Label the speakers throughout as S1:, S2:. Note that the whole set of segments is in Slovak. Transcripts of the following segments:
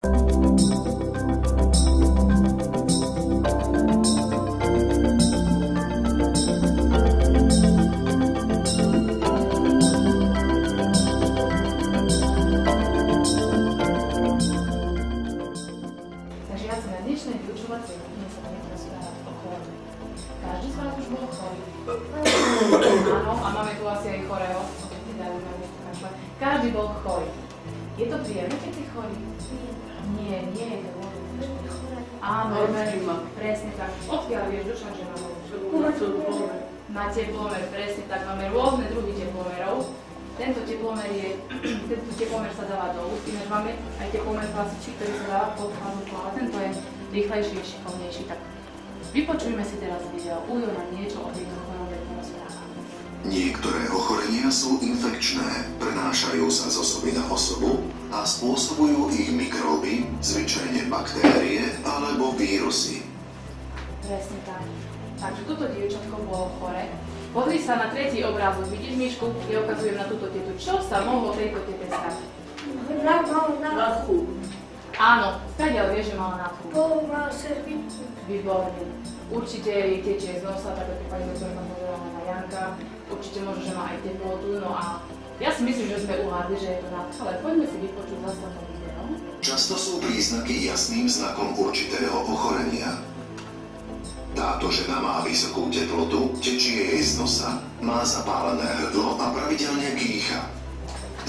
S1: Áno, a máme tu asi aj chorého. Každý bol chorý. Je to príjemné, keď si chorý? Nie, nie je to vôbec. Áno, presne tak. Odkiaľ vieš, Dušan, že máme? Máte teplomer, presne tak. Máme rôzne druhy teplomerov. Tento teplomer sa dáva dolu, ináč máme aj teplomer klasický, ktorý sa dáva pod chladnú, ale tento je rýchlejší, šikovnejší. Tak vypočujme si teraz video. Ujo nám niečo o tejto chorobe porozpráva.
S2: Niektoré ochorenia sú infekčné, prenášajú sa z osoby na osobu a spôsobujú ich mikróby, zvyčajne baktérie alebo vírusy.
S1: Presne tak. Takže toto dievčatko bolo chore. Pozri sa na tretí obrázok. Vidíš, Mišku? Ja ukazujem na túto tetu. Čo sa mohlo tejto tete stať?
S3: Nadchu.
S1: Áno, skadiaľ vieš, že mala nadchu.
S3: Mala servitku.
S1: Výborne. Určite jej tečie z nosa, tak ako pani doktorka povedala na Janka. Určite môže, že má aj teplotu. No a ja si myslím, že sme uhádli, že je to nadcha, ale poďme si vypočuť zase to video.
S2: Často sú príznaky jasným znakom určitého ochorenia. Táto žena má vysokú teplotu, tečie jej z nosa, má zapálené hrdlo a pravidelne kýcha.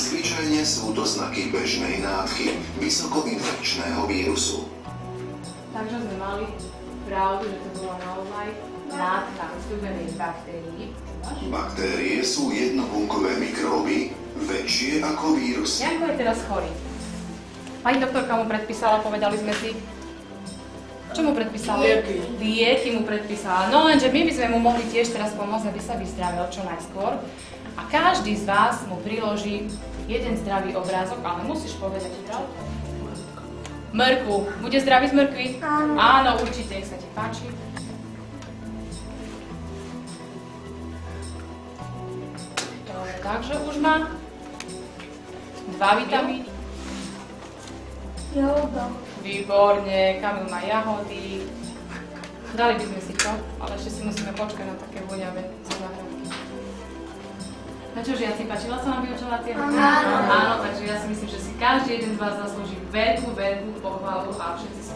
S2: Zvyčajne sú to znaky bežnej nádchy, vysokoinfekčného vírusu.
S1: Takže sme mali pravdu, že to bola naozaj nádcha vstúpenej baktérií.
S2: Baktérie sú jednobunkové mikróby, väčšie ako vírusy.
S1: Janko je teraz chorý. Pani doktorka mu predpísala, povedali sme si, čo mu predpísala? Lieky mu predpísala. No lenže my by sme mu mohli tiež teraz pomôcť, aby sa vyzdravil čo najskôr. A každý z vás mu priloží jeden zdravý obrázok, ale musíš povedať, čo? Mrkvu. Bude zdravý z mrkvy?
S3: Áno.
S1: Áno, určite, nech sa ti páči. Dobre, takže už má 2 vitamíny.
S3: Joda.
S1: Výborne, Kamil má jahody. Dali by sme si to, ale ešte si musíme počkať na také voňavé záhradky. No čo, žiaci, páčila sa vám vyučovacia?
S3: Áno.
S1: Áno, takže ja si myslím, že si každý jeden z vás zaslúži veľkú pochvalu a všetci sa